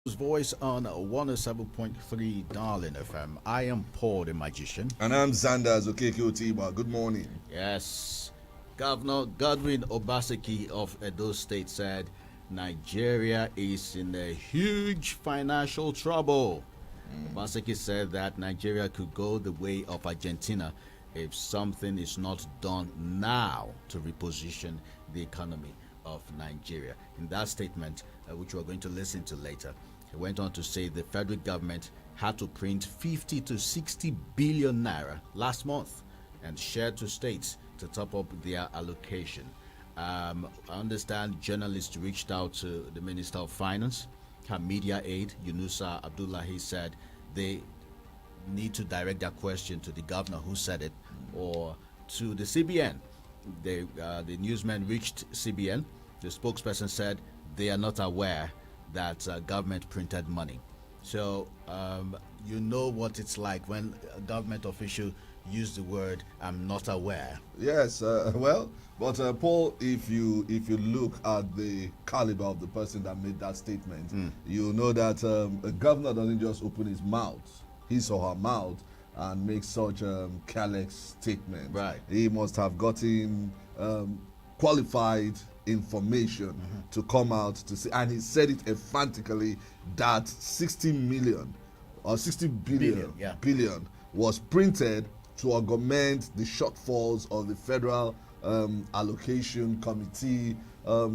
Voice on 107.3 Darling FM. I am Paul the Magician. And I'm Zandas, Okeke. Good morning. Yes. Governor Godwin Obaseki of Edo State said Nigeria is in a huge financial trouble. Obaseki said that Nigeria could go the way of Argentina if something is not done now to reposition the economy of Nigeria. In that statement, which we're going to listen to later, he went on to say the federal government had to print 50 to 60 billion naira last month and share to states to top up their allocation. I understand journalists reached out to the Minister of Finance. Her media aide, Yunusa Abdullahi, said they need to direct their question to the governor who said it or to the CBN. The newsman reached CBN. The spokesperson said they are not aware that government printed money. So you know what it's like when a government official use the word "I'm not aware." Yes, but Paul, if you look at the caliber of the person that made that statement, you know that a governor doesn't just open his or her mouth, and make such careless statement. Right. He must have gotten qualified information to come out to say, and he said it emphatically that 60 million or 60 billion, billion was printed to augment the shortfalls of the federal allocation committee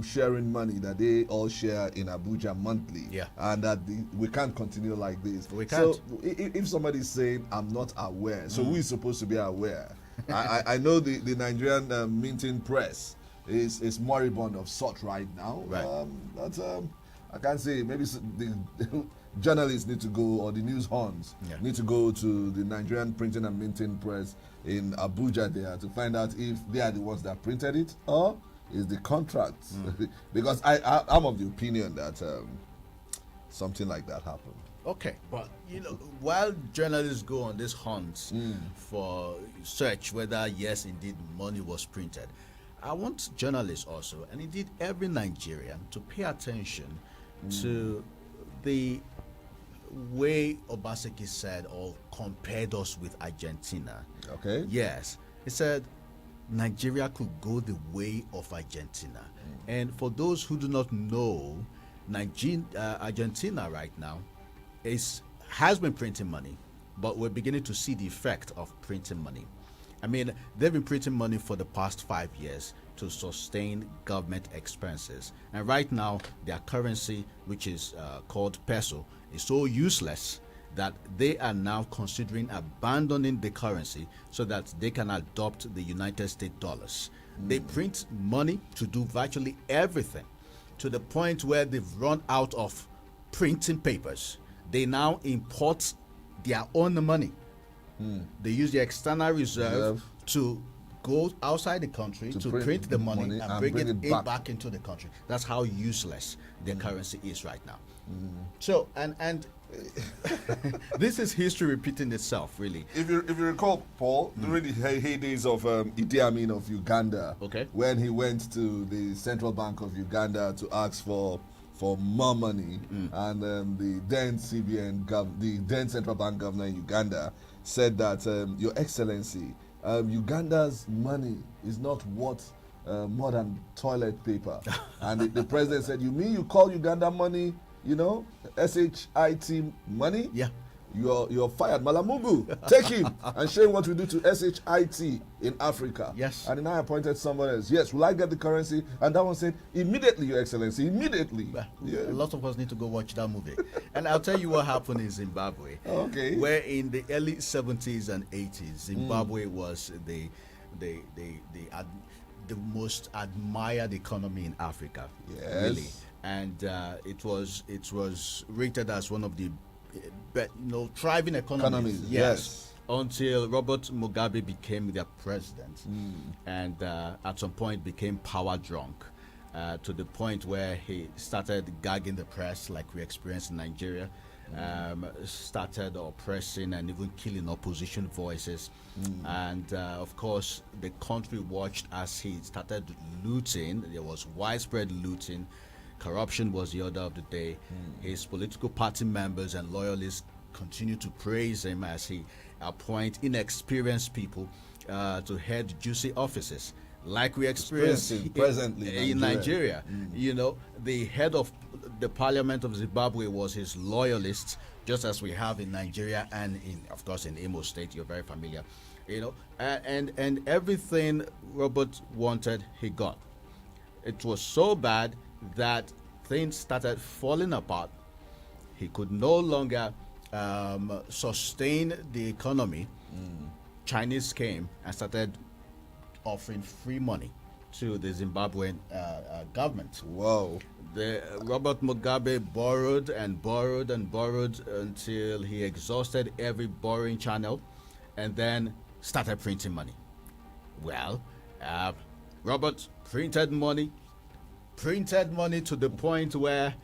sharing money that they all share in Abuja monthly. Yeah. And that we can't continue like this. We can't. So if somebody is saying, I'm not aware, so who is supposed to be aware? I know the Nigerian minting press is moribund of sort right now. Right. I can't say, maybe the journalists need to go, or the news horns need to go to the Nigerian printing and minting press in Abuja there to find out if they are the ones that printed it or is the contract. Because I'm of the opinion that something like that happened. Okay, but while journalists go on this hunt for search whether yes indeed money was printed, I want journalists also, and indeed every Nigerian, to pay attention to the way Obaseki said or compared us with Argentina. Okay. Yes, he said Nigeria could go the way of Argentina. And for those who do not know, Argentina right now has been printing money, but we're beginning to see the effect of printing money. I mean, they've been printing money for the past 5 years to sustain government expenses. And right now, their currency, which is called peso, is so useless that they are now considering abandoning the currency so that they can adopt the United States dollars. They print money to do virtually everything, to the point where they've run out of printing papers. They now import their own money. They use the external reserve to go outside the country to print the money and bring it back into the country. That's how useless their currency is right now. So, and this is history repeating itself, really. If you recall, Paul, during the heydays of Idi Amin of Uganda, when he went to the Central Bank of Uganda to ask for more money, and the then the then Central Bank governor in Uganda said that, Your Excellency, Uganda's money is not worth more than toilet paper. And the president said, you mean you call Uganda money, SHIT money? Yeah. You're fired. Malamubu, take him and show him what we do to SHIT in Africa. Yes. And then I appointed someone else. Yes, will I get the currency? And that one said, immediately, Your Excellency, immediately. A lot of us need to go watch that movie. And I'll tell you what happened in Zimbabwe. Okay. Where in the early 70s and 80s, Zimbabwe was the most admired economy in Africa. Yes. Really. And it was rated as one of the thriving economies. Yes. Until Robert Mugabe became their president, and at some point became power drunk, to the point where he started gagging the press, like we experienced in Nigeria, started oppressing and even killing opposition voices, and of course the country watched as he started looting. There was widespread looting. Corruption was the order of the day. His political party members and loyalists continue to praise him as he appoints inexperienced people to head juicy offices, like we experience presently in Nigeria. You know, the head of the parliament of Zimbabwe was his loyalists, just as we have in Nigeria and of course in Imo State. You're very familiar, you know, and everything Robert wanted, he got. It was so bad that things started falling apart. He could no longer sustain the economy. Chinese came and started offering free money to the Zimbabwean government. Whoa. Robert Mugabe borrowed and borrowed and borrowed until he exhausted every borrowing channel and then started printing money. Well, Robert printed money to the point where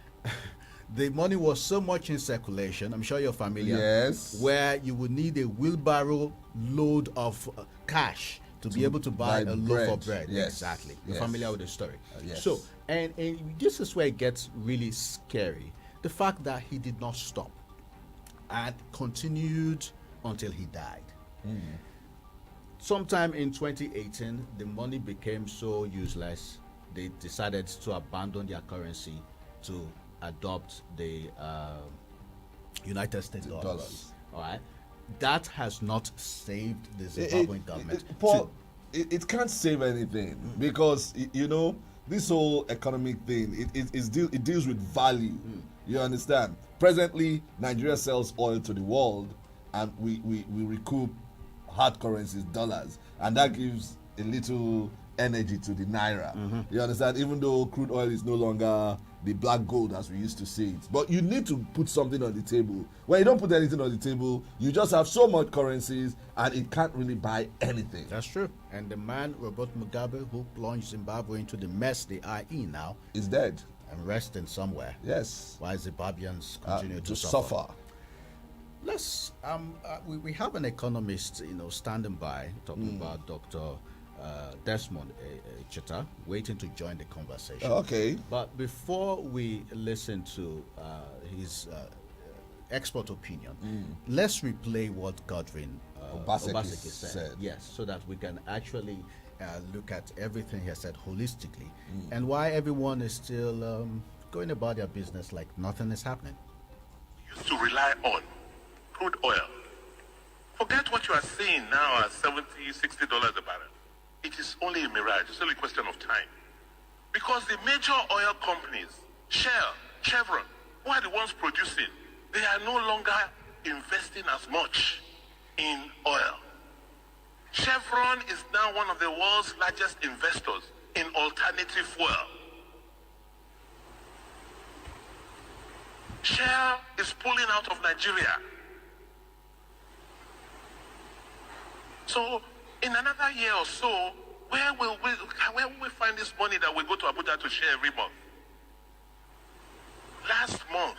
the money was so much in circulation. I'm sure you're familiar. Yes. Where you would need a wheelbarrow load of cash to be able to buy a loaf of bread. Yes. Exactly. Yes. You're familiar with the story. Yes. So, and this is where it gets really scary. The fact that he did not stop and continued until he died. Sometime in 2018, the money became so useless, they decided to abandon their currency to adopt the United States dollars. All right. That has not saved the Zimbabwean government. Paul, it can't save anything because, you know, this whole economic thing, it deals with value. You understand? Presently, Nigeria sells oil to the world and we recoup hard currencies, dollars, and that gives a little energy to the naira. You understand? Even though crude oil is no longer the black gold as we used to see it, but you need to put something on the table. When you don't put anything on the table, you just have so much currencies and it can't really buy anything. That's true. And the man Robert Mugabe, who plunged Zimbabwe into the mess they are in now, is dead and resting somewhere. Yes. While Zimbabweans continue to suffer. Let's we have an economist, you know, standing by talking about Dr. Desmond Chita, waiting to join the conversation. Okay. But before we listen to his expert opinion, let's replay what Godwin Obaseki said. Yes, so that we can actually look at everything he has said holistically and why everyone is still going about their business like nothing is happening. Used to rely on crude oil. Forget what you are seeing now at $70, $60 a barrel. It is only a mirage. It's only a question of time. Because the major oil companies, Shell, Chevron, who are the ones producing, they are no longer investing as much in oil. Chevron is now one of the world's largest investors in alternative fuel. Shell is pulling out of Nigeria. So, in another year or so, where will we find this money that we go to Abuja to share every month? Last month,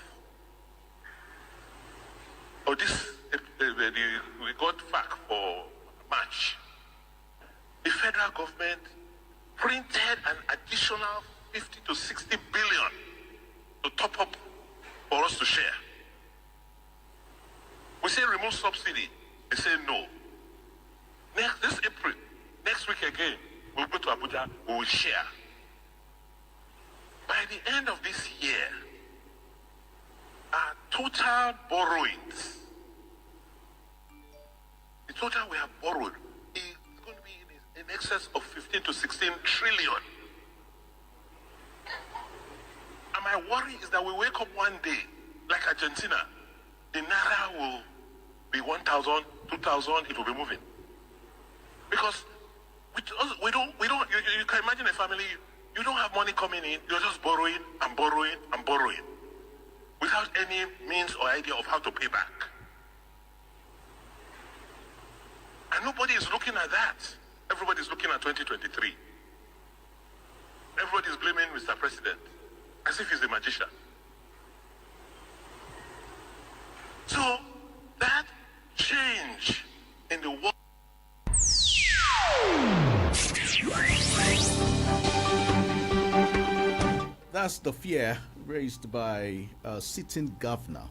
we got back for March. The federal government printed an additional 50 to 60 billion to top up for us to share. We say remove subsidy. They say no. This April, next week again, we'll go to Abuja, we will share. By the end of this year, our total borrowings, the total we have borrowed is going to be in excess of 15 to 16 trillion. And my worry is that we wake up one day, like Argentina, the Naira will be 1,000, 2,000, it will be moving. Because you can imagine a family, you don't have money coming in, you're just borrowing and borrowing and borrowing without any means or idea of how to pay back. And nobody is looking at that. Everybody is looking at 2023. Everybody is blaming Mr. President as if he's a magician. So that change in the world. That's the fear raised by sitting governor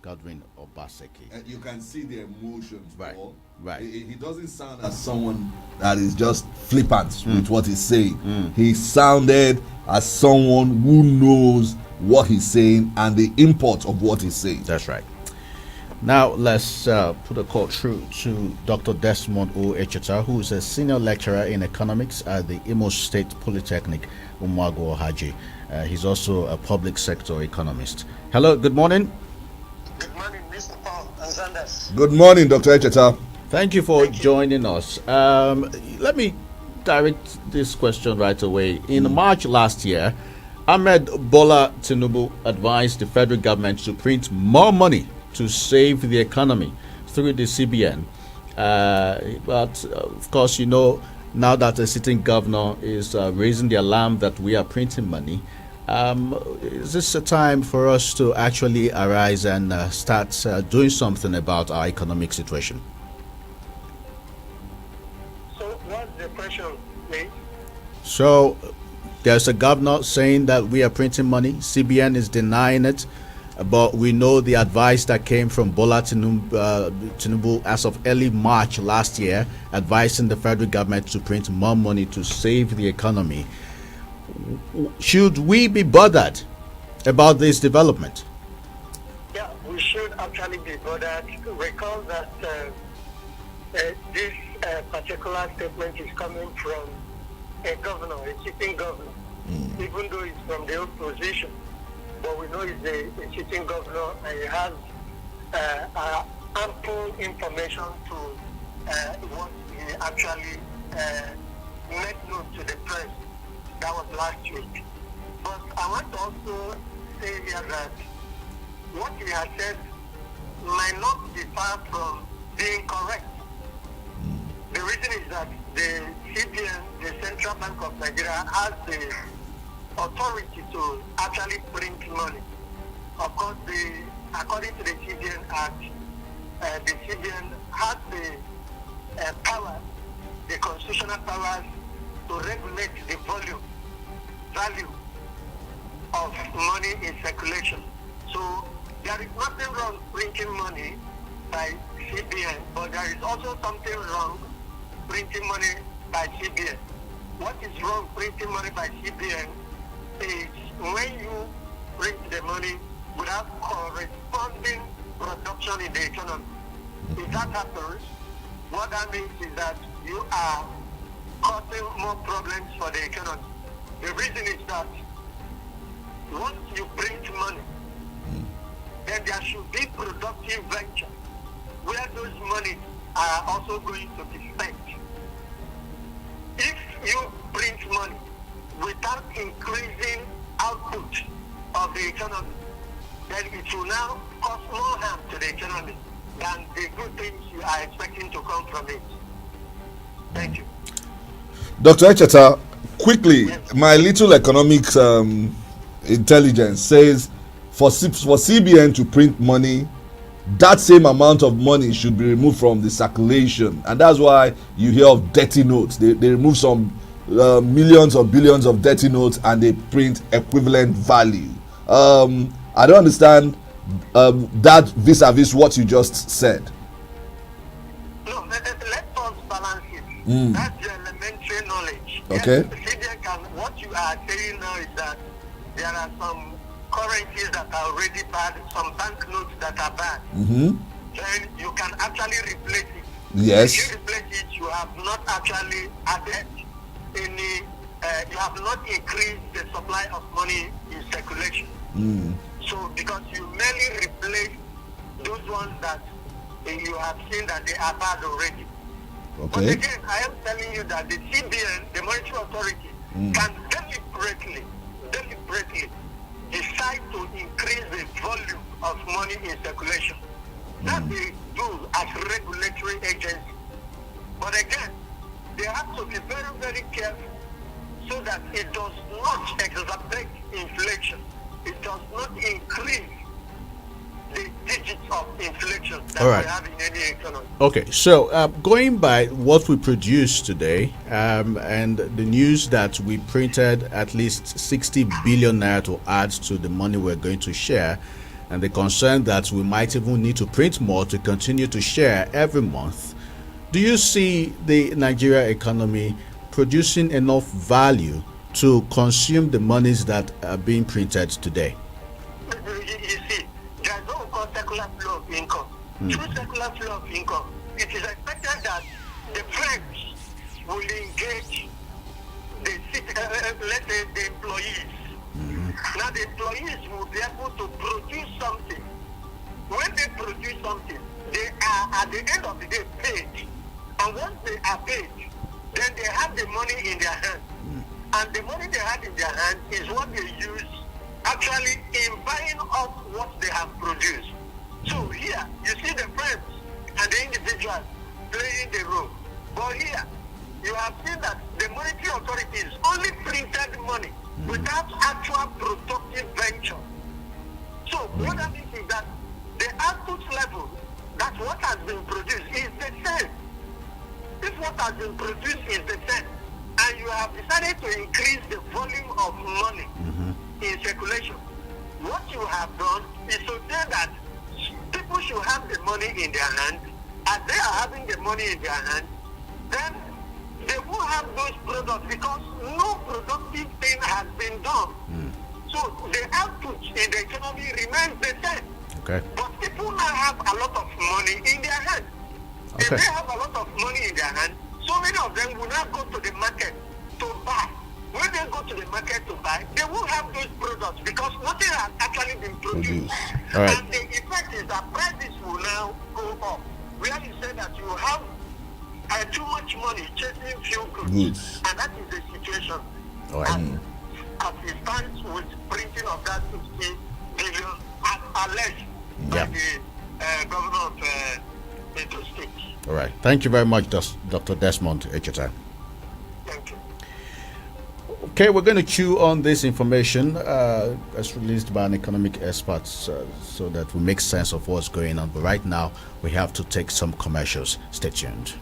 Godwin Obaseki. And you can see the emotions, Right. Paul. Right. He doesn't sound as someone that is just flippant with what he's saying. He sounded as someone who knows what he's saying and the import of what he's saying. That's right. Now let's put a call through to Dr. Desmond O. Echeta, who is a senior lecturer in economics at the Imo State Polytechnic, Umuago Haji. He's also a public sector economist. Hello, good morning. Good morning, Mr. Paul and Zandas. Good morning, Dr. Echeta. Thank you for joining us. Let me direct this question right away. In March last year, Ahmed Bola Tinubu advised the federal government to print more money to save the economy through the CBN. But of course, now that the sitting governor is raising the alarm that we are printing money, is this a time for us to actually arise and start doing something about our economic situation? So what's the question, please? So there's a governor saying that we are printing money. CBN is denying it. But we know the advice that came from Bola Tinubu as of early March last year, advising the federal government to print more money to save the economy. Should we be bothered about this development? Yeah, we should actually be bothered. Recall that this particular statement is coming from a governor, a sitting governor, even though it's from the opposition. But we know he's a sitting governor and he has ample information to what he actually made known to the press. That was last week. But I want to also say here that what he has said might not be far from being correct. The reason is that the CBN, the Central Bank of Nigeria, has the authority to actually print money. Of course, according to the CBN Act, the CBN has the power, the constitutional powers to regulate the value of money in circulation. So there is nothing wrong printing money by CBN, but there is also something wrong printing money by CBN. What is wrong printing money by CBN is when you print the money without corresponding production in the economy. If that happens, what that means is that you are causing more problems for the economy. The reason is that once you print money, then there should be productive venture where those monies are also going to be spent. If you print money without increasing output of the economy, then it will now cause more harm to the economy than the good things you are expecting to come from it. Thank you. Dr. Echeta, quickly, my little economics intelligence says for CBN to print money, that same amount of money should be removed from the circulation. And that's why you hear of dirty notes. They remove some millions or billions of dirty notes and they print equivalent value. I don't understand that vis-a-vis what you just said. No, let us balance it. That's the elementary knowledge. Okay. Yes, what you are saying now is that there are some currencies that are already bad, some banknotes that are bad. Then you can actually replace it. Yes. If you replace it, you have not actually added any, you have not increased the supply of money in circulation. So because you merely replace those ones that you have seen that they are bad already. Okay. But again, I am telling you that the CBN, the monetary authority, can deliberately decide to increase the volume of money in circulation. That they do as regulatory agency. But again, they have to be very, very careful so that it does not exacerbate inflation. It does not increase the digits of of inflation that All right. we have in any economy. Okay, so going by what we produced today, and the news that we printed at least 60 billion naira to add to the money we're going to share, and the concern that we might even need to print more to continue to share every month, do you see the Nigeria economy producing enough value to consume the monies that are being printed today? You see, there's no secular flow of income. Through secular flow of income, it is expected that the French will engage let's say the employees. Now the employees will be able to produce something. When they produce something, they are at the end of the day paid. And once they are paid, then they have the money in their hand. And the money they have in their hand is what they use actually in buying up what they have produced. So here, you see the friends and the individuals playing the role. But here, you have seen that the monetary authorities only printed money without actual productive venture. So what that means is that the output level, that's what has been produced, is the same. If what has been produced is the same, and you have decided to increase the volume of money in circulation, what you have done is to say that people should have the money in their hand. As they are having the money in their hand, then they will have those products because no productive thing has been done. So the output in the economy remains the same. Okay. But people now have a lot of money in their hand. If they have a lot of money in their hand, so many of them will now go to the market to buy. When they go to the market to buy, they will have those products because nothing has actually been produced. All right. And the effect is that prices will now go up. Where you say that you have too much money chasing few goods. And that is the situation. All right. As it stands with printing of that 60 billion as alleged by the governor of Edo State. All right. Thank you very much, Dr. Desmond Echeta. Thank you. Okay, we're going to chew on this information as released by an economic expert so that we make sense of what's going on. But right now, we have to take some commercials. Stay tuned.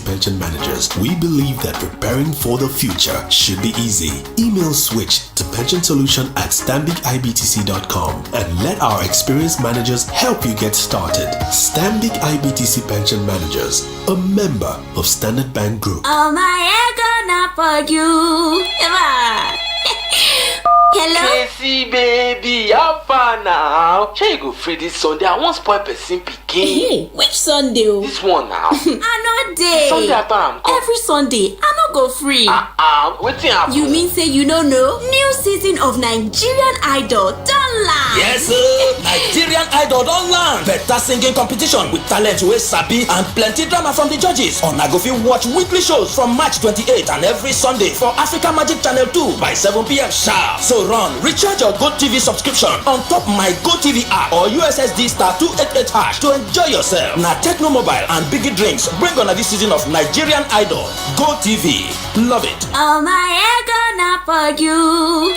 Pension managers, we believe that preparing for the future should be easy. Email switch to pensionsolution@stambicibtc.com and let our experienced managers help you get started. Stanbic IBTC Pension Managers, a member of Standard Bank Group. Oh my gonna for you. Hello? Casey baby, how far now? Shall you go free this Sunday? I won't spoil person pikin. Hey, which Sunday? This one now. I know day. Sunday after I'm come. Every Sunday, I no go free. Wetin happen? You mean say you no know? New season of Nigerian Idol don land. Yes, sir. Nigerian Idol don land. Better singing competition with talent wey sabi and plenty drama from the judges. Una go fit watch weekly shows from March 28 and every Sunday for Africa Magic Channel 2 by 7 p.m. sharp. So run, recharge your GoTV subscription on top my GoTV app or USSD star 288 hash to enjoy yourself. Na Techno Mobile and Biggie Drinks bring on this season of Nigerian Idol. GoTV, love it. Oh my gonna for you.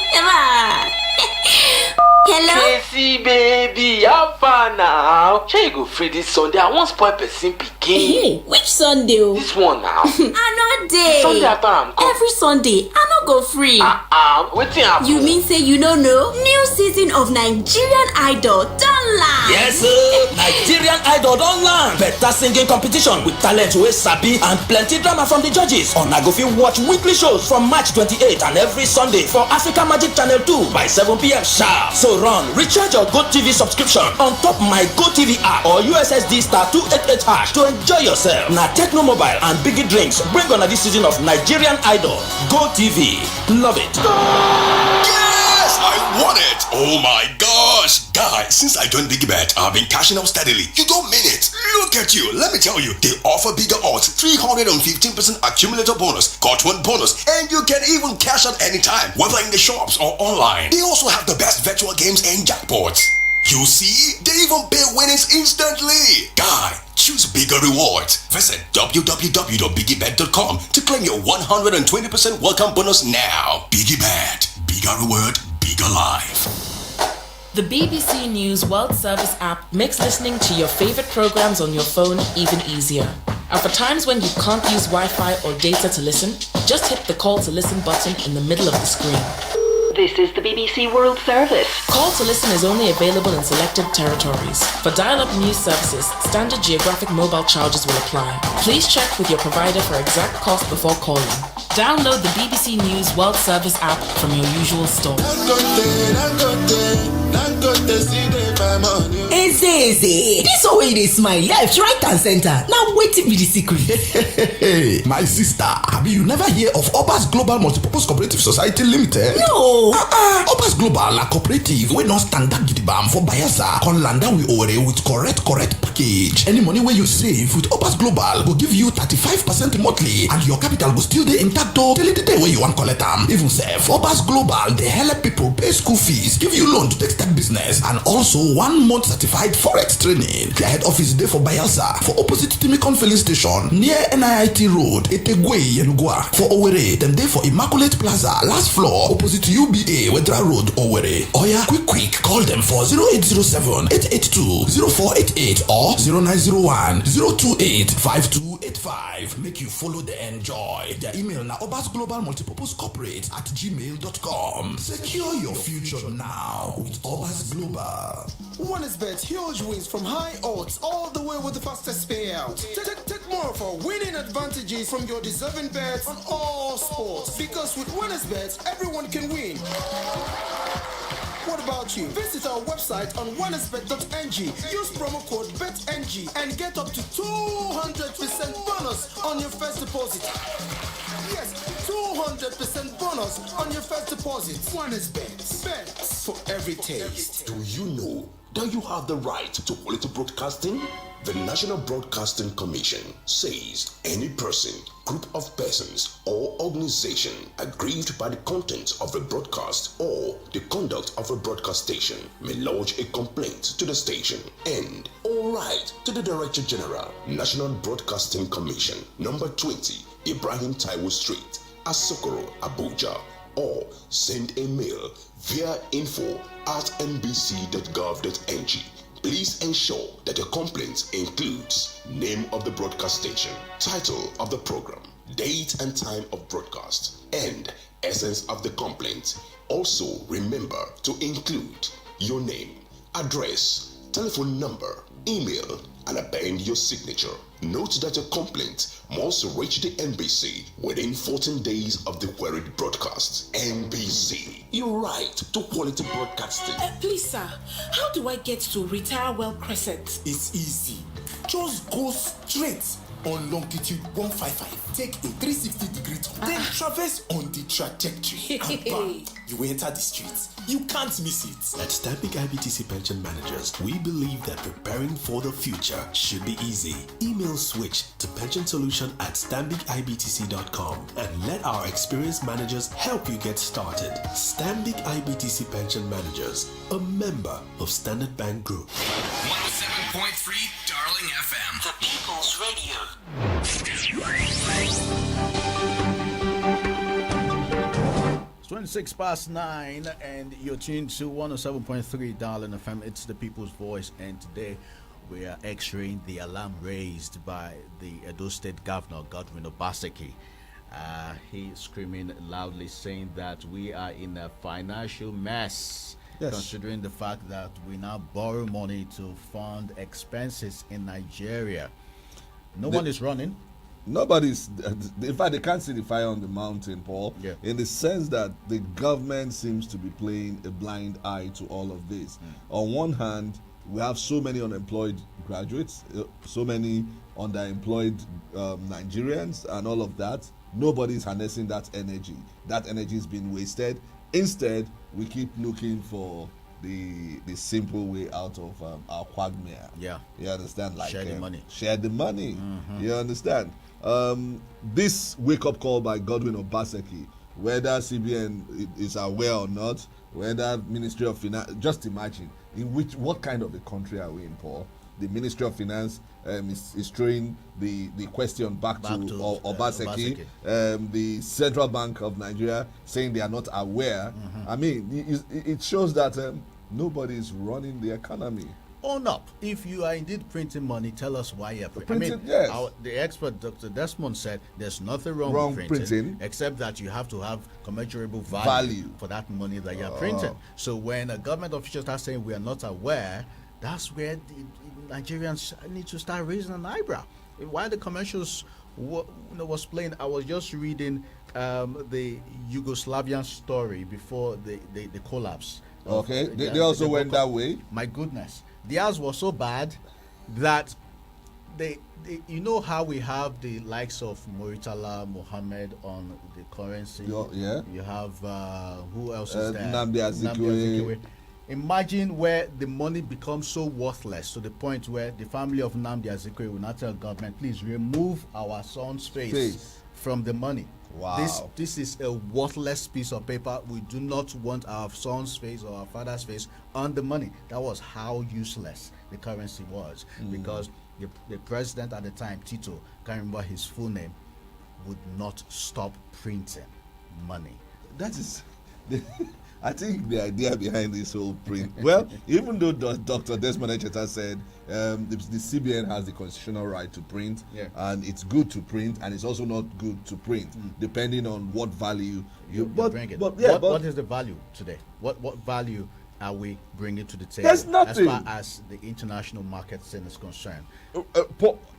Hello? Casey baby, how far now? Shall you go free this Sunday? I won't spoil person pikin. Hey, which Sunday? This one now. I know day. Sunday after I'm come. Every Sunday, I no go free. Wetin happen? You mean say you no know? New season of Nigerian Idol don land. Yes, sir. Nigerian Idol don land. Better singing competition with talent wey sabi and plenty drama from the judges. Una go fit watch weekly shows from March 28 and every Sunday for Africa Magic Channel 2 by 7 p.m. sharp. So run, recharge your GoTV subscription on top my GoTV app or USSD star 288 hash to enjoy yourself. Na Techno Mobile and Biggie Drinks bring on this season of Nigerian Idol. GoTV, love it. Yes, I won it! Oh my gosh! Guy, since I joined BigBet, I've been cashing out steadily. You don't mean it! Look at you! Let me tell you, they offer bigger odds, 315% accumulator bonus, got one bonus, and you can even cash out anytime, whether in the shops or online. They also have the best virtual games and jackpots. You see, they even pay winnings instantly. Guy, choose bigger rewards. Visit www.biggiebet.com to claim your 120% welcome bonus now. BiggyBet, bigger reward, bigger life. The BBC News World Service app makes listening to your favorite programs on your phone even easier. And for times when you can't use Wi-Fi or data to listen, just hit the call to listen button in the middle of the screen. This is the BBC World Service. Call to listen is only available in selected territories. For dial-up news services, standard geographic mobile charges will apply. Please check with your provider for exact cost before calling. Download the BBC News World Service app from your usual store. Eze, this way they smile left, right and center. Now waiting be the secret. Hey, my sister, have you never hear of Obas Global Multipurpose Cooperative Society Limited? No. Obas Global a cooperative wey don stand up gidigba for Bayelsa, come land down with Owerri with correct package. Any money wey you save with Obas Global will give you 35% monthly and your capital will still dey intact till the day wey you wan collect am. Even sef, Obas Global dey help people pay school fees, give you loan to take start business, and also 1 month certified forex training. Their head office dey for Bayelsa, for opposite Timikon filling station near NIT Road, Etegwe, Yenugua. For Owerri, dem dey for Immaculate Plaza, last floor, opposite UBA, Wedra Road, Owerri. Oya, quick, call them for 0807-882-0488 or 0901-028-5285. Make you follow the enjoy. Their email na obasglobalmultipurposecorporate@gmail.com. Secure your future now with Obas Global. OneXBet, huge wins from high odds all the way with the fastest payout. Take more of our winning advantages from your deserving bets on all sports. Because with OneXBet, everyone can win. What about you? Visit our website on onexbet.ng. Use promo code BETNG and get up to 200% bonus on your first deposit. Yes, 200% bonus on your first deposit. OneXBet. Bets for every taste. Do you know that you have the right to quality broadcasting? The National Broadcasting Commission says any person, group of persons, or organization aggrieved by the content of a broadcast or the conduct of a broadcast station may lodge a complaint to the station and all right to the Director General, National Broadcasting Commission, number 20, Ibrahim Taiwo Street, Asokoro, Abuja, or send a mail via info@nbc.gov.ng. Please ensure that your complaint includes name of the broadcast station, title of the program, date and time of broadcast, and essence of the complaint. Also, remember to include your name, address, telephone number, email, and append your signature. Note that your complaint must reach the NBC within 14 days of the queried broadcast. NBC, your right to quality broadcasting. Please, sir, how do I get to Retire Well Crescent? It's easy. Just go straight on longitude 155. Take a 360-degree turn. Then traverse on the trajectory. And bam, you enter the streets. You can't miss it. At Stanbic IBTC Pension Managers, we believe that preparing for the future should be easy. Email switch to pensionsolution@stanbicibtc.com and let our experienced managers help you get started. Stanbic IBTC Pension Managers, a member of Standard Bank Group. 107.3 Darling FM. The People's Radio. 26 past 9 and you're tuned to 107.3 Darling FM. It's the People's Voice, and today we are x-raying the alarm raised by the Edo State Governor Godwin Obaseki. He's screaming loudly saying that we are in a financial mess, considering the fact that we now borrow money to fund expenses in Nigeria. No one is running. Nobody's, in fact, they can't see the fire on the mountain, Paul, in the sense that the government seems to be playing a blind eye to all of this. On one hand, we have so many unemployed graduates, so many underemployed Nigerians, and all of that. Nobody's harnessing that energy. That energy is being wasted. Instead, we keep looking for the simple way out of our quagmire. Yeah. You understand? Like share the money. Share the money. You understand? This wake-up call by Godwin Obaseki, whether CBN is aware or not, whether Ministry of Finance, just imagine what kind of a country are we in, Paul? The Ministry of Finance is throwing the question back to Obaseki. The Central Bank of Nigeria saying they are not aware. I mean, it shows that nobody's running the economy. Own up. If you are indeed printing money, tell us why you're printing. Yes. The expert, Dr. Desmond, said there's nothing wrong with printing, except that you have to have commensurable value for that money that you're printing. So when a government official starts saying we are not aware, that's where the Nigerians need to start raising an eyebrow. While the commercials was playing, I was just reading the Yugoslavian story before the collapse. Okay, they also went that way. My goodness. Theirs was so bad that they you know how we have the likes of Muritala Mohammed on the currency. Yeah. You have who else is there? Nnamdi Azikiwe. Imagine where the money becomes so worthless to the point where the family of Nnamdi Azikiwe will not tell government, please remove our son's face from the money. Wow. This is a worthless piece of paper. We do not want our son's face or our father's face on the money. That was how useless the currency was, because the president at the time, Tito, can't remember his full name, would not stop printing money. That is I think the idea behind this whole print, well, even though Dr. Desmond Echeta said the CBN has the constitutional right to print, and it's good to print, and it's also not good to print, depending on what value you bring it. What is the value today? What value are we bringing to the table? There's nothing. As far as the international market scene is concerned.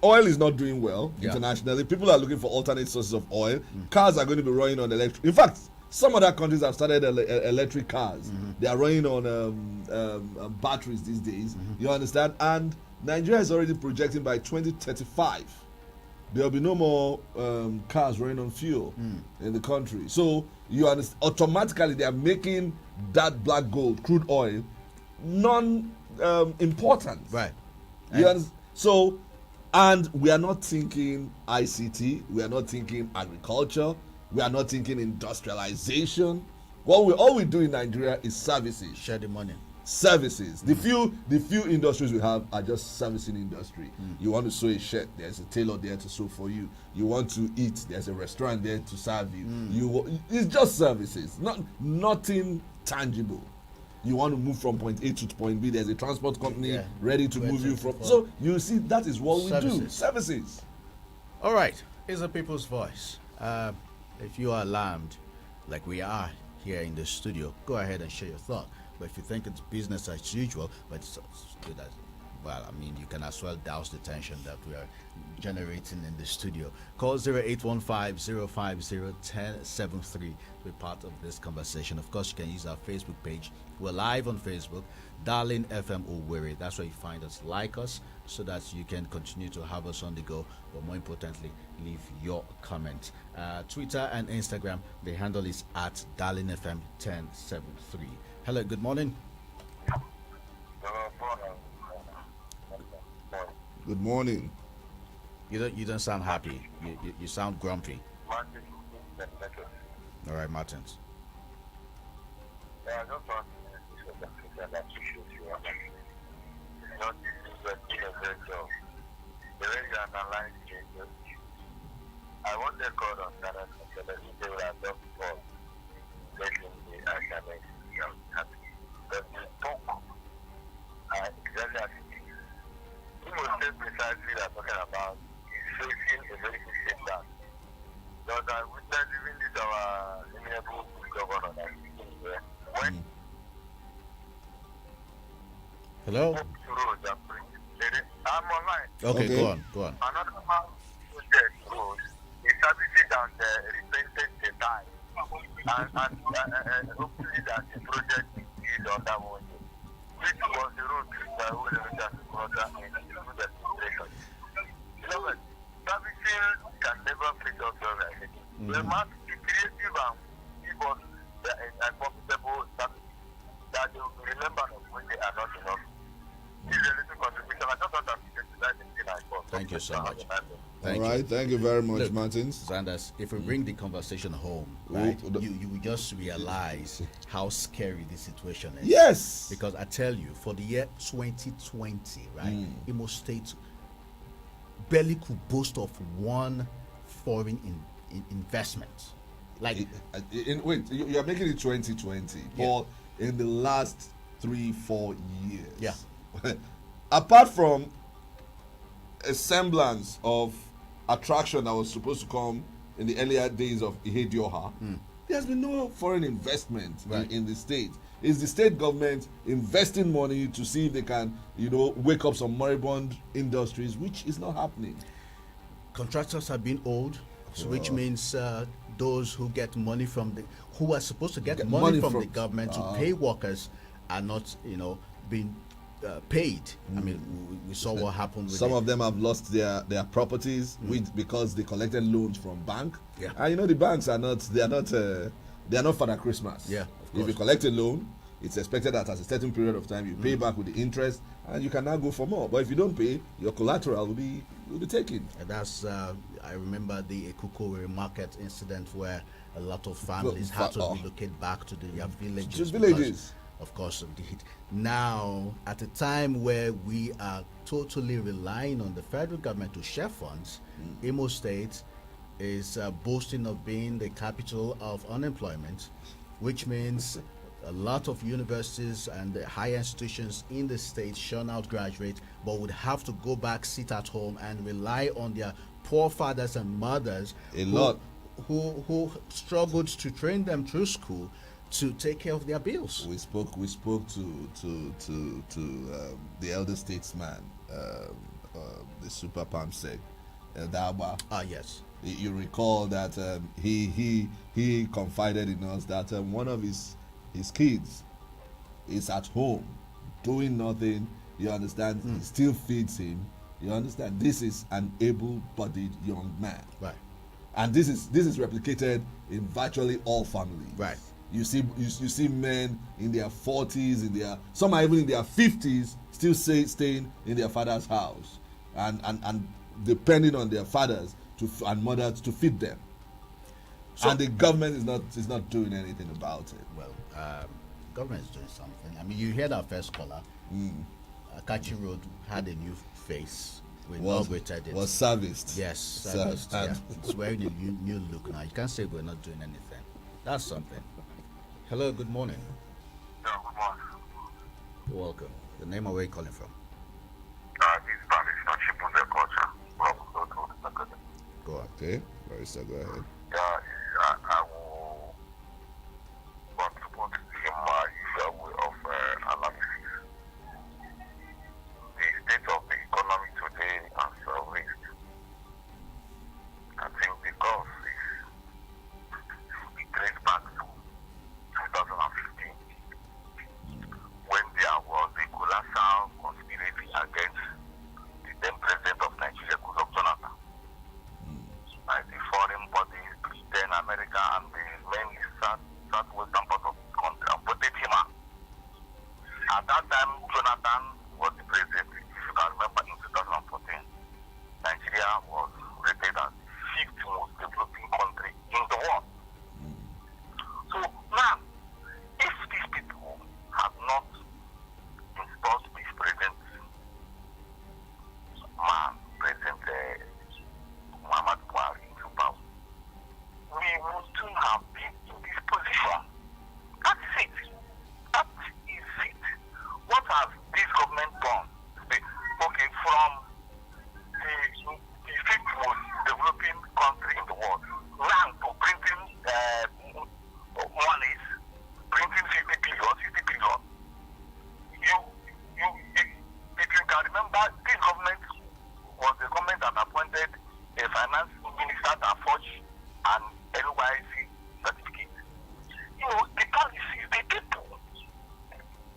Oil is not doing well internationally. People are looking for alternate sources of oil. Cars are going to be running on electric. In fact, some other countries have started electric cars. They are running on batteries these days. You understand? And Nigeria is already projecting by 2035 there will be no more cars running on fuel in the country. So you understand, automatically they are making that black gold, crude oil, non-important. Right. You understand? So, and we are not thinking ICT. We are not thinking agriculture. We are not thinking industrialization. All we do in Nigeria is services. Share the money. Services. The few industries we have are just servicing industry. You want to sew a shirt, there's a tailor there to sew for you. You want to eat, there's a restaurant there to serve you. It's just services, nothing tangible. You want to move from point A to point B, there's a transport company ready to move you from. So you see, that is what we do. Services. All right, it's a people's voice. If you are alarmed, like we are here in the studio, go ahead and share your thought. But if you think it's business as usual, but it's good as well, I mean, you can as well douse the tension that we are generating in the studio. Call 0815-050-1073 to be part of this conversation. Of course, you can use our Facebook page. We're live on Facebook, Darling FM Owerri. That's where you find us. Like us so that you can continue to have us on the go. But more importantly, leave your comment. Twitter and Instagram, the handle is at Darling FM 1073. Hello, good morning. Good morning. You don't sound happy. You sound grumpy. All right, Martins. Yeah, I just want that you should not doing a great job. The way you analyze changes, I want the code on that and they will adopt for making the academic happy. But the talk exactly as it is. You will say precisely that talking about is facing a very big setback. Because I witnessed even this our amiable governor that is here. When hello? I'm online. Okay, go on. Another project road is servicing down the repented the time. And hopefully that the project is on that one. Which was the road that we will just brother into the situation. Beloved, servicing can never fit us well. We must be creative and give us a profitable service that they will remember us when they are not enough. This is a little contribution. I just want to thank you so much. Thank you very much, Martins. Zandas, if we bring the conversation home, right, you will just realize how scary this situation is. Yes. Because I tell you, for the year 2020, right, Imo State barely could boast of one foreign investment. Like, wait, you are making it 2020, but in the last 3-4 years. Yeah. Apart from a semblance of attraction that was supposed to come in the earlier days of Ihedioha, there's been no foreign investment in the state. It's the state government investing money to see if they can, wake up some moribund industries, which is not happening. Contractors are being owed, which means those who get money who are supposed to get money from the government to pay workers are not, being paid. I mean, we saw what happened with some of them have lost their properties because they collected loans from bank. Yeah. And the banks are not Father Christmas. Yeah. If you collect a loan, it's expected that at a certain period of time you pay back with the interest, and you can now go for more. But if you don't pay, your collateral will be taken. And that's I remember the Ekukowere market incident where a lot of families had to relocate back to their villages. Villages. Of course, indeed. Now, at a time where we are totally relying on the federal government to share funds, Imo State is boasting of being the capital of unemployment, which means a lot of universities and the higher institutions in the state churn out graduates, but would have to go back, sit at home, and rely on their poor fathers and mothers who struggled to train them through school to take care of their bills. We spoke to the elder statesman, the super PAMSEC, Daba. Yes. You recall that he confided in us that one of his kids is at home doing nothing. You understand? He still feeds him. You understand? This is an able-bodied young man. Right. And this is replicated in virtually all families. Right. You see men in their 40s, some are even in their 50s, still staying in their father's house, and depending on their fathers and mothers to feed them. And the government is not doing anything about it. Well, government is doing something. I mean, you heard our first caller. Akachi Road had a new face. We inaugurated it. Was serviced. Yes, serviced. Yeah. It's wearing a new look now. You can't say we're not doing anything. That's something. Hello, good morning. Yeah, good morning. You're welcome. The name and where you calling from? It's Spanish, not Chipunze culture. Go on. Okay, Barrister, go ahead. Yeah, I will want to put in my usual way of analysis. The state of the economy today and service, I think the cause is traced back to 2015 when there was a colossal conspiracy against the then president of Nigeria, Goodluck Jonathan. By the foreign bodies, Britain, America, and the mainly southwestern part of the country, and put him out. At that time, Jonathan was the president. If you can remember, in 2014, Nigeria was rated as the fifth most developing country in the world. So now, if these people have not installed this present man, President Muhammad Buhari into power, we would soon have been in this position. That is it. That is it. What has this government done? Okay, from the fifth most developing country in the world, now to printing monies, printing 50 billion, 60 billion. If you can remember, this government was the government that appointed a finance minister that forged an NYC certificate. The policies, the people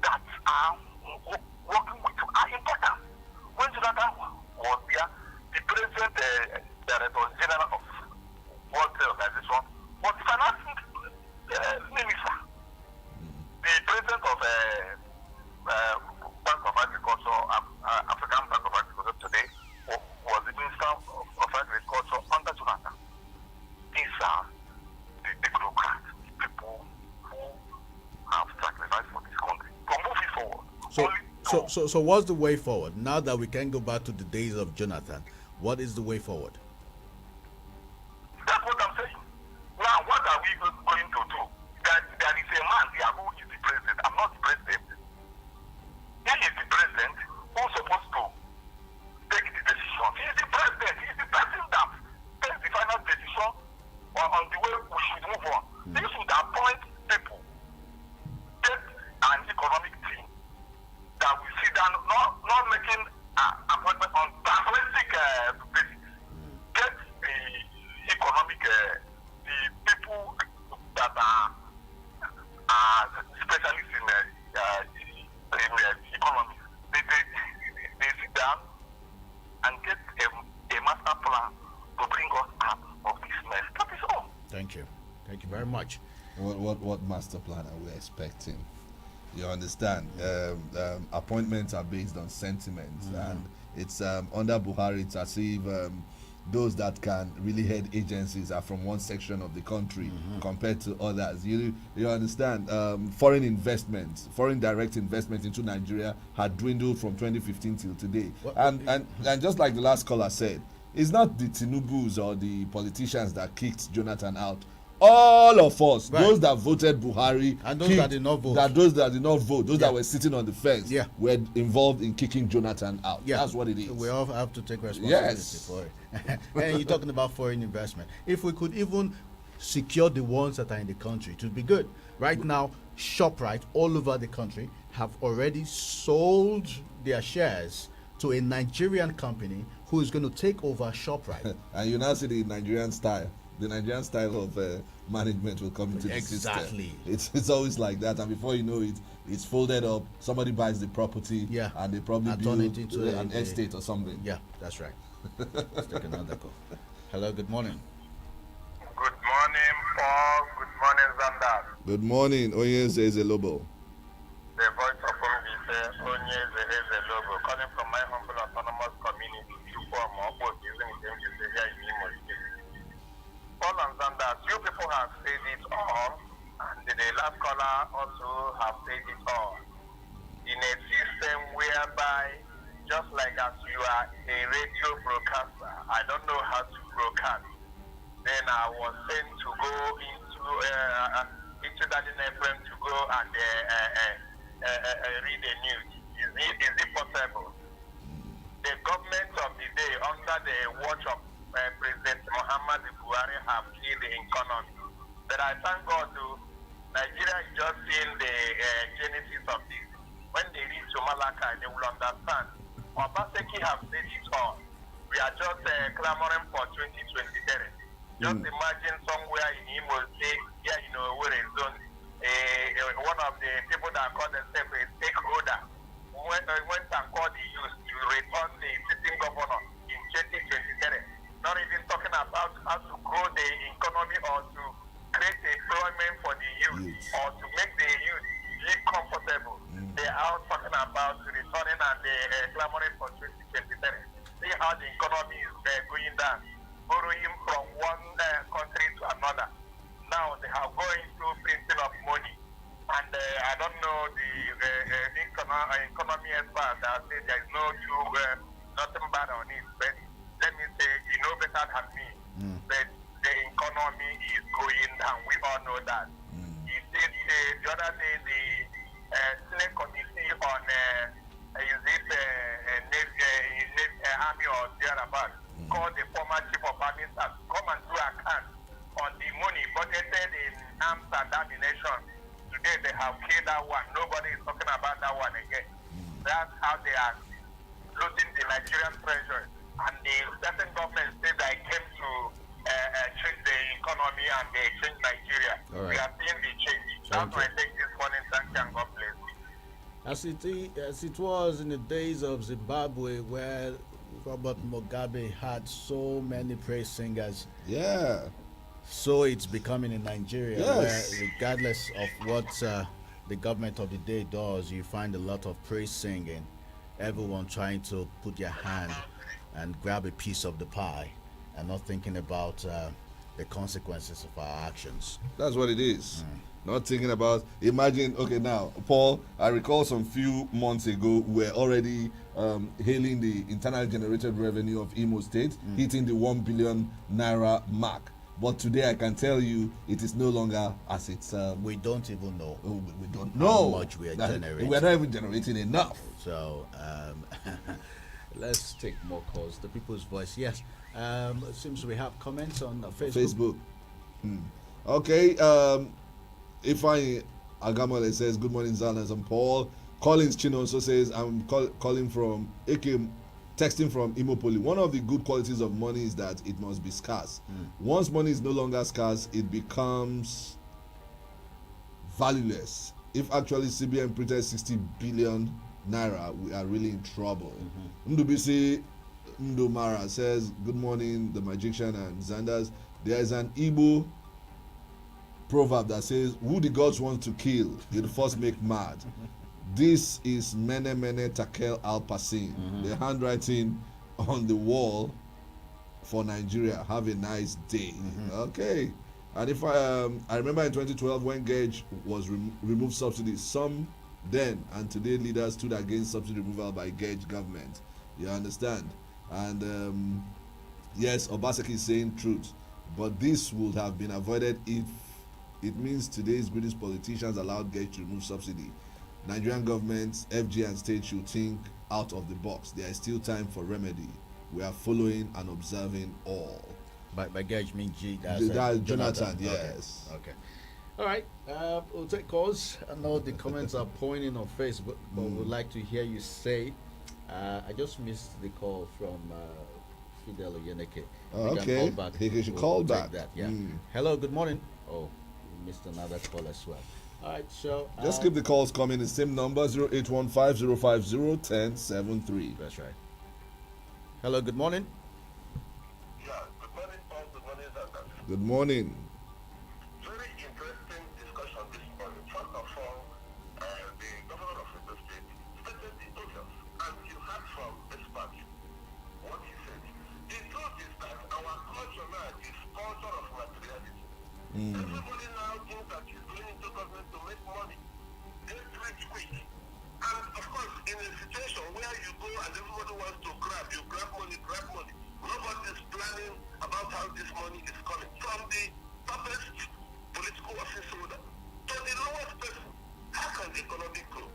that are working with you are important. When Jonathan was there, the president, director general of World Trade Organization, was the finance minister. The president of Bank of Agriculture, African Bank of Agriculture today, was the minister of Agriculture under Jonathan. These are the technocrats, people who have sacrificed for this country. To move it forward. So what's the way forward? Now that we can go back to the days of Jonathan, what is the way forward? That's what I'm saying. Now, what are we going to do? There is a man here who is the president. I'm not the president. you. Thank you very much. What master plan are we expecting? You understand? Appointments are based on sentiment, and it's under Buhari. It's as if those that can really head agencies are from one section of the country compared to others. You understand? Foreign investment, foreign direct investment into Nigeria had dwindled from 2015 till today. And just like the last caller said, it's not the Tinubus or the politicians that kicked Jonathan out. All of us, those that voted Buhari, and those that did not vote, those that were sitting on the fence, were involved in kicking Jonathan out. That's what it is. We all have to take responsibility for it. And you're talking about foreign investment. If we could even secure the ones that are in the country, it would be good. Right now, ShopRite all over the country have already sold their shares to a Nigerian company who is going to take over ShopRite. And you now see the Nigerian style. The Nigerian style of management will come into the system. Exactly. It's always like that, and before you know it, it's folded up. Somebody buys the property, and they probably build it into an estate or something. Yeah, that's right. Let's take another call. Hello, good morning. Good morning, Paul. Good morning, Zandas. Good morning, Onyeze Ezelobo. The voice of Omvise, Onyeze Ezelobo, calling from my humble autonomous community, using the here in Imo State. Paul and Zandas, you people have said it all, and the last caller also have said it all. In a system whereby, just like as you are a radio broadcaster, I don't know how to broadcast. Then I was sent to go into that FM to go and read the news. Is it possible? The government of the day, under the watch of President Muhammad Buhari, have killed the economy. But I thank God Nigeria is just seeing the genesis of this. When they reach to Malacca, they will understand. Obaseki have said it all. We are just clamoring for 2023. Just imagine somewhere in Imo State, here in Owerri zone, one of the people that call themselves a stakeholder went and called the youth to return the sitting governor in 2023. Not even talking about how to grow the economy or to create employment for the youth or to make the youth live comfortable. They are talking about returning and clamoring for 2023. See how the economy is going down, borrowing from one country to another. Now they are going through printing of money. And I don't know the economy experts that say there is nothing bad on it, but let me say, you know better than me, but the economy is going down. We all know that. You see, the other day, the Senate Committee on Army or thereabout called the former chief of army staff come and do account on the money budgeted in arms and ammunition. Today they have killed that one. Nobody is talking about that one again. That's how they are looting the Nigerian treasury. And the certain government said that it came to change the economy and they changed Nigeria. Right. We are seeing the change. That's why I take this morning. Thank you and God bless you. As it was in the days of Zimbabwe, where Robert Mugabe had so many praise singers. Yeah. So it's becoming in Nigeria, where regardless of what the government of the day does, you find a lot of praise singing. Everyone trying to put their hand and grab a piece of the pie and not thinking about the consequences of our actions. That's what it is. Not thinking about, imagine, okay, now, Paul, I recall some few months ago, we're already hailing the internal generated revenue of Imo State, hitting the 1 billion naira mark. But today I can tell you it is no longer as it's... we don't even know. We don't know how much we are generating. We're not even generating enough. So, let's take more calls. The People's Voice, yes. It seems we have comments on Facebook. Okay, Ifeanyi Agamole says, good morning, Zandas and Paul. Collins Chino also says, I'm calling from Okeke, texting from Imopoli. One of the good qualities of money is that it must be scarce. Once money is no longer scarce, it becomes valueless. If actually CBN printed 60 billion naira, we are really in trouble. Ndubisi Ndomara says, good morning, the magician and Zandas. There is an Igbo proverb that says, "Who the gods want to kill, he'll first make mad." This is Mene Mene Tekel Al-Pasin, the handwriting on the wall for Nigeria. Have a nice day. Okay. And if I remember in 2012 when Gage was removed subsidies, some then and today leaders stood against subsidy removal by Gage government. You understand? And yes, Obaseki is saying truth, but this would have been avoided if it means today's British politicians allowed Gage to remove subsidy. Nigerian governments, FG and state should think out of the box. There is still time for remedy. We are following and observing all. By Gage mean G. That's Jonathan, yes. Okay. All right. We'll take calls. I know the comments are pointing on Facebook, but we'd like to hear you say. I just missed the call from Fidel Oyeneke. Okay. He should call back. That, yeah. Hello, good morning. Oh, we missed another call as well. All right, so just keep the calls coming. The same number 0815-050-1073. That's right. Hello, good morning. Yeah, good morning, Paul. Good morning, Zandas. Good morning. Very interesting discussion this morning. First of all, the governor of the state stated the obvious, and you heard from experts what he said. The truth is that our culture now is culture of materiality. Everybody now thinks that he's going into government to make money, get rich quick. And of course, in a situation where you go and everybody wants to grab, you grab money. Nobody is planning about how this money is coming. From the toughest political office holder to the lowest person, how can the economy grow?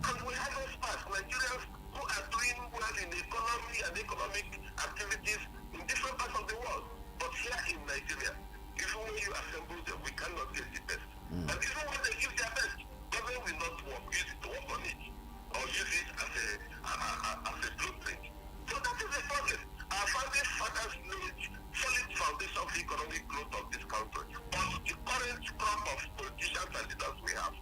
And we have experts, Nigerians who are doing well in economy and economic activities in different parts of the world. But here in Nigeria, even when you assemble them, we cannot get the best. And even when they give their best, government will not use it to work on it, or use it as a blueprint. So that is the problem. Our founding fathers laid solid foundation for economic growth of this country. But the current crop of politicians and leaders we have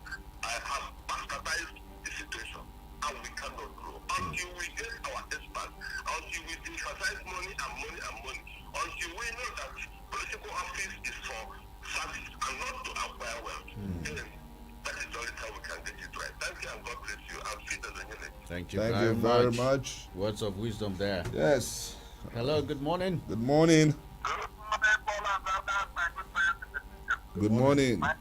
bastardized the situation, and we cannot grow. Until we get our experts, until we emphasize money, until we know that political office is for service and not to acquire wealth, then that is the only time we can get it right. Thank you, and God bless you. I'm Peter Zanile. Thank you very much. Words of wisdom there. Yes. Hello, good morning. Good morning. Good morning. Well,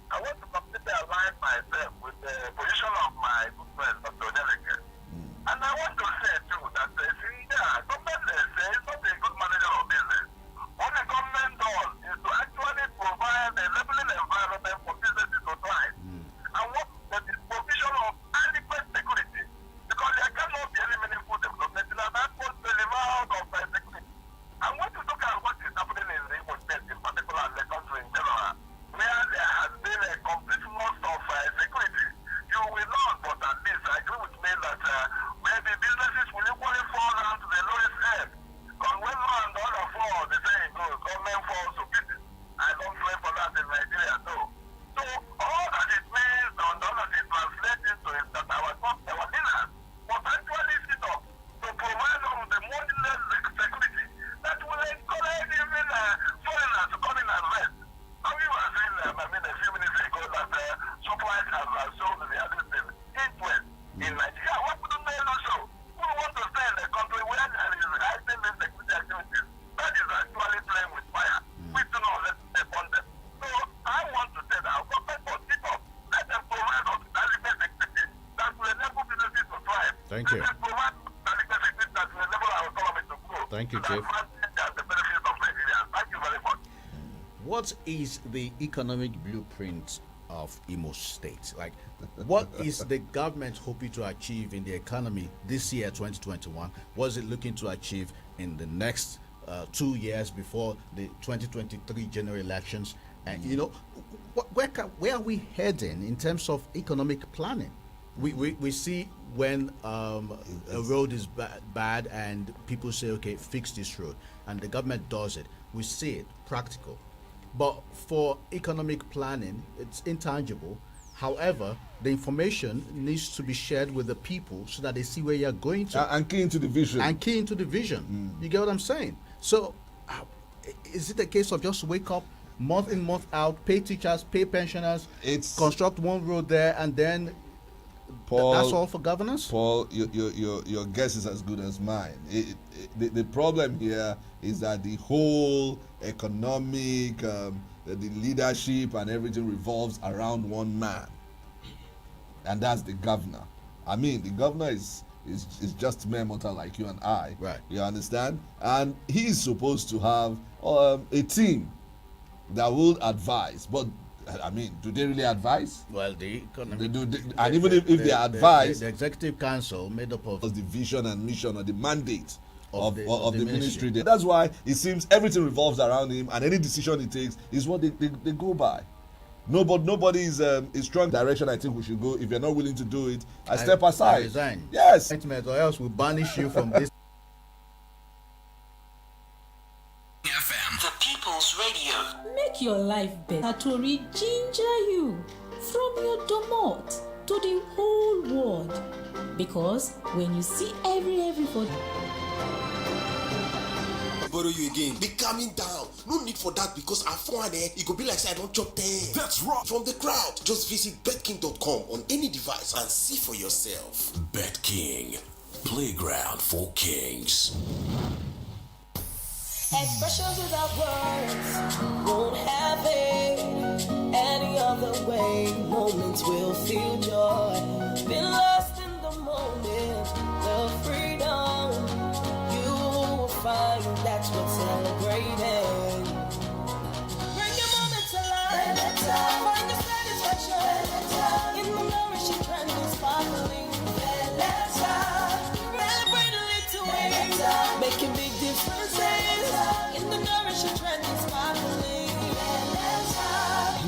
I want to completely align myself with the position of my good friend, Dr. Okeke. And I want to say too that government is not a good manager of business. What the government does is to actually provide a leveling environment for businesses to thrive. And what the provision of adequate security, because there cannot be any meaningful development in an atmosphere of security. And when you look at what is happening in the Igbo state, in particular, and the country in general, where there has been a complete loss of security, you will not, but at least I agree with me that maybe businesses will equally fall down to the lowest end. Because when one dollar falls, the saying goes, government falls to pieces. I don't play for that in Nigeria, no. So all that it means, all that it translates into is that our leaders must actually sit up to provide us with the moneyless security that will encourage even foreigners to come in and rest. Now you were saying, a few minutes ago that supplies have sold the other thing east-west in Nigeria. Why couldn't they do so? Who want to stay in a country where there is heightened security activities? That is actually playing with fire. We do not let them upon them. So I want to say that our government must sit up. Let them provide us with adequate security that will enable businesses to thrive. Thank you. Let them provide adequate security that will enable our economy to grow. Thank you, Chief. The benefits of Nigeria. Thank you very much. What is the economic blueprint of Imo State? Like, what is the government hoping to achieve in the economy this year, 2021? What is it looking to achieve in the next 2 years before the 2023 general elections? And, where are we heading in terms of economic planning? We see when a road is bad and people say, okay, fix this road, and the government does it. We see it, practical. But for economic planning, it's intangible. However, the information needs to be shared with the people so that they see where you're going to. And key into the vision. You get what I'm saying? So, is it a case of just wake up month in, month out, pay teachers, pay pensioners, construct one road there, and then Paul, that's all for governance? Paul, your guess is as good as mine. The problem here is that the whole economic, the leadership and everything revolves around one man, and that's the governor. I mean, the governor is just mere mortal like you and I. Right. You understand? And he's supposed to have a team that will advise, but I mean, do they really advise? Well, the economic... And even if they advise... The executive council made up of... the vision and mission or the mandate of the ministry. ministry. That's why it seems everything revolves around him, and any decision he takes is what they go by. Nobody is strong direction I think we should go. If you're not willing to do it, I step aside. I resign. Yes. Or else we'll banish you from this. FM. The People's Radio. Make your life better to ginger you from your domot to the whole world. Because when you see everybody borrow you again. Be calming down. No need for that because I found it could be like say I don't chop 10. That's right. From the crowd. Just visit betking.com on any device and see for yourself. BetKing, playground for kings. Expressions without words won't have it any other way. Moments will feel joy. Been lost in the moment, the freedom you will find. That's what's celebrating. Bring your moment to life. Find your satisfaction in the nourishing trend and sparkling. Celebrate a little way, making big differences in the nourishing trend and sparkling.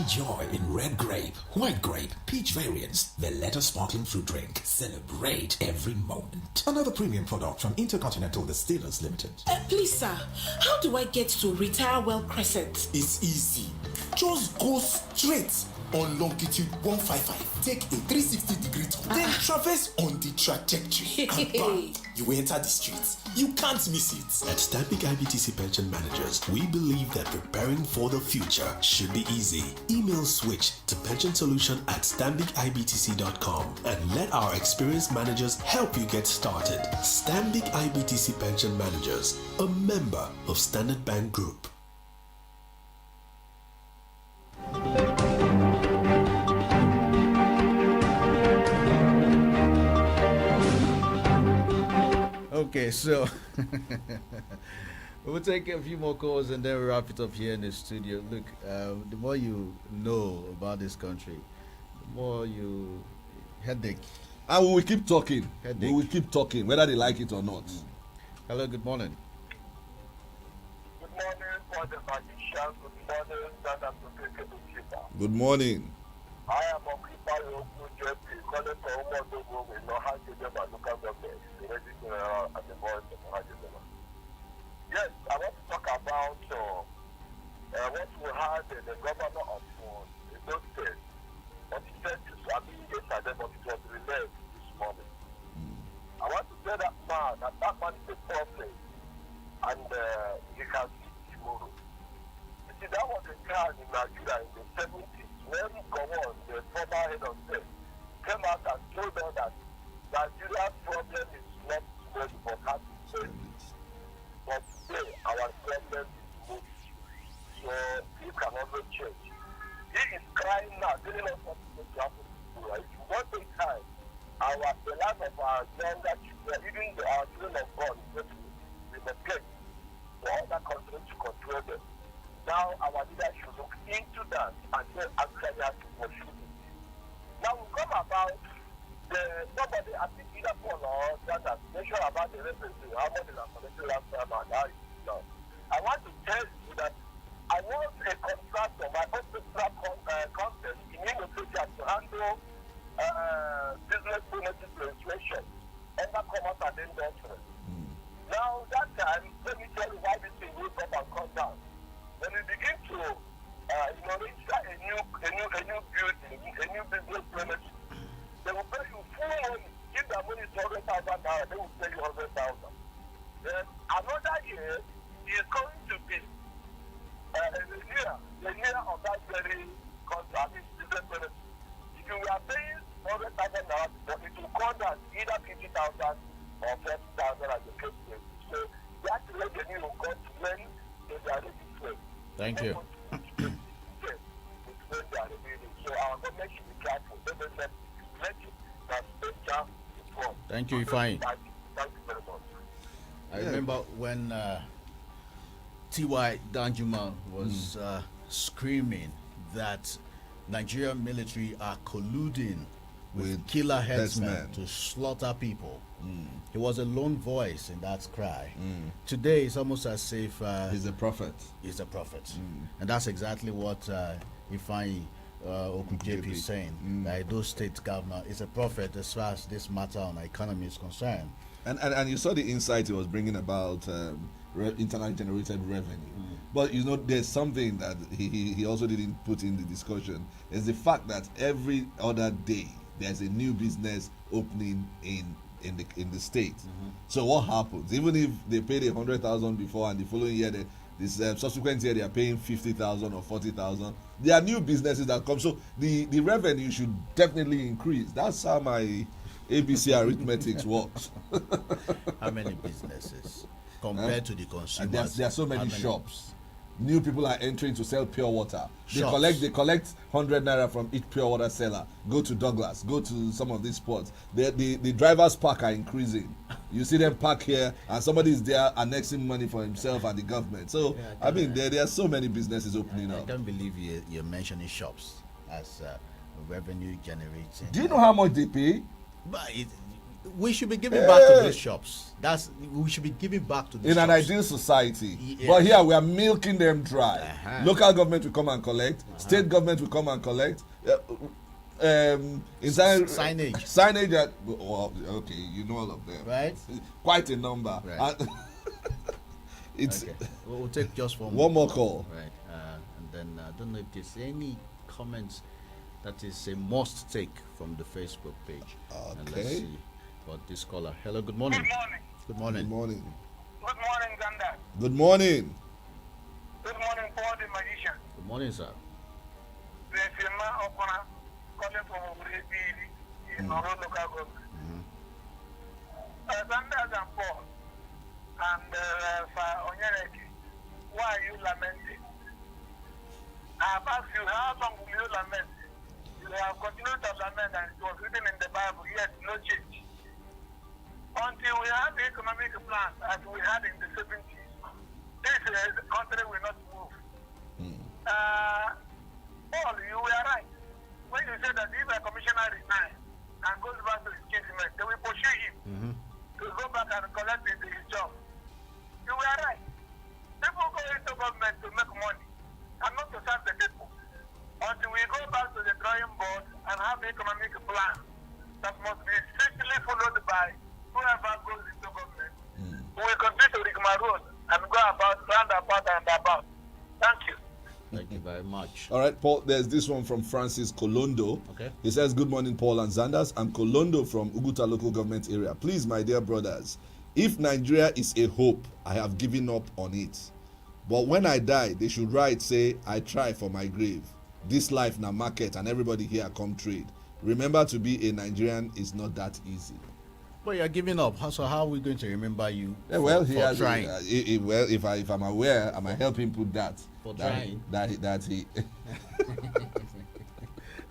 Enjoy in red grape, white grape, peach variants, Valletta sparkling fruit drink. Celebrate every moment. Another premium product from Intercontinental Distillers Limited. Please, sir, how do I get to Retire Well Crescent? It's easy. Just go straight on longitude 155. Take a 360-degree turn. Then traverse on the trajectory. And bam, you enter the streets. You can't miss it. At Stanbic IBTC Pension Managers, we believe that preparing for the future should be easy. Email switch to pensionsolution@stanbicibtc.com and let our experienced managers help you get started. Stanbic IBTC Pension Managers, a member of Standard Bank Group. Okay, so we'll take a few more calls and then we'll wrap it up here in the studio. Look, the more you know about this country, the more you headache. And we will keep talking. Headache. We will keep talking, whether they like it or not. Hello, good morning. Good morning, for the magician. Good morning, Zandas. Good morning. I am Okeke calling for Emoghene with no hard to them at local government, the Registrar General and the Voice of Hard General. Yes, I want to talk about what we had the governor of those states. What he said to Swami yesterday, but it was relayed this morning. I want to tell that man that man is a prophet and he can see tomorrow. You see, that was a time in Nigeria in the 70s when Gowon, the former head of state, came out and told us that Nigeria's problem is not money but how to spend it. But today, our problem is money. So he can also change. He is crying now, telling us what is going to happen to us. If you don't take time, the life of our younger children, even our children of God, is going to be neglected for other countries to control them. Now our leaders should look into that and then actually have to pursue it. Now we come about somebody at the either Paul or Zandas mentioned about the references, how much is our collected last time and how it is done. I want to tell you that I was a contractor, my own personal content in Emoghene to handle business benefit registration under commerce and industry. Now that time, let me tell you why this thing will come and come down. When we begin to register a new building, a new business either 50,000 or 40,000 as the case may be. So that revenue will go to when they are ready to. Thank you. So our government should be careful. Thank you, Ifeanyi. Thank you very much. I remember when T.Y. Danjuma was screaming that Nigerian military are colluding with killer headsmen to slaughter people. He was a lone voice in that cry. Today, it's almost as if he's a prophet. He's a prophet. And that's exactly what Ifeanyi Okeke is saying. That Edo State governor is a prophet as far as this matter on the economy is concerned. And you saw the insight he was bringing about internally generated revenue. But you know, there's something that he also didn't put in the discussion. Is the fact that every other day there's a new business opening in the state. So what happens? Even if they paid 100,000 before and the following year, this subsequent year they are paying 50,000 or 40,000, there are new businesses that come. So the revenue should definitely increase. That's how my ABC arithmetics works. How many businesses compared to the consumers? There are so many shops. New people are entering to sell pure water. They collect 100 naira from each pure water seller. Go to Douglas, go to some of these spots. The drivers park are increasing. You see them park here, and somebody is there annexing money for himself and the government. So I mean, there are so many businesses opening up. I can't believe you're mentioning shops as revenue generating. Do you know how much they pay? But we should be giving back to those shops. We should be giving back to those shops. In an ideal society. Yes. But here we are milking them dry. Local government will come and collect. State government will come and collect. Signage. Well, okay, you know all of them. Right. Quite a number. Right. It's okay. We'll take just one more call. Right. And then I don't know if there's any comments that is a must take from the Facebook page. Okay. And let's see what this caller. Hello, good morning. Good morning. Good morning. Good morning, Zandas. Good morning. Good morning, Paul the magician. Good morning, sir. Calling from Obredi in Oro local government. Zandas and Paul and Onyereke, why are you lamenting? I have asked you, how long will you lament? You have continued to lament, and it was written in the Bible, yet no change. Until we have the economic plan as we had in the 70s, this country will not move. Paul, you were right. When you said that if a commissioner resigns and goes back to his caseman, they will pursue him to go back and collect his job. You were right. People go into government to make money and not to serve the people. Until we go back to the drawing board and have the economic plan that must be strictly followed by whoever goes into government, we will continue to rigmarole and go about, roundabout and about. Thank you. Thank you very much. All right, Paul, there's this one from Francis Kolondo. Okay. He says, good morning, Paul and Zandas. I'm Kolondo from Uguta local government area. Please, my dear brothers, if Nigeria is a hope, I have given up on it. But when I die, they should write, say, I try for my grave. This life na market and everybody here come trade. Remember, to be a Nigerian is not that easy. But you're giving up. So how are we going to remember you for trying? Well, if I'm aware, I might help him put that. For trying. That he.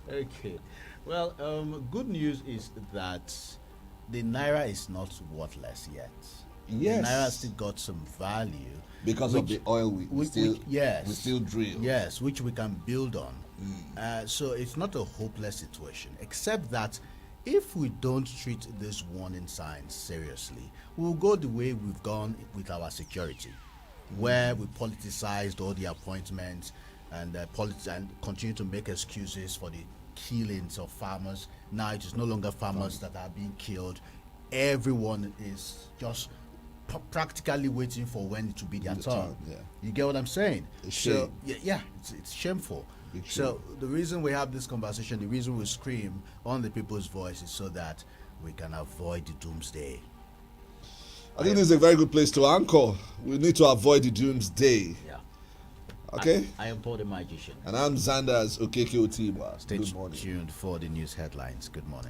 Okay. Well, good news is that the Naira is not worthless yet. Yes. The Naira still got some value. Because of the oil we still drill. Yes, which we can build on. So it's not a hopeless situation, except that if we don't treat this warning signs seriously, we'll go the way we've gone with our security, where we politicized all the appointments and continue to make excuses for the killings of farmers. Now it is no longer farmers that are being killed. Everyone is just practically waiting for when it will be their turn. You get what I'm saying? It's shameful. So the reason we have this conversation, the reason we scream on the people's voice is so that we can avoid the doomsday. I think this is a very good place to anchor. We need to avoid the doomsday. Yeah. Okay? I am Paul the Magician. And I'm Zandas Okeke Otiba. Stay tuned for the news headlines. Good morning.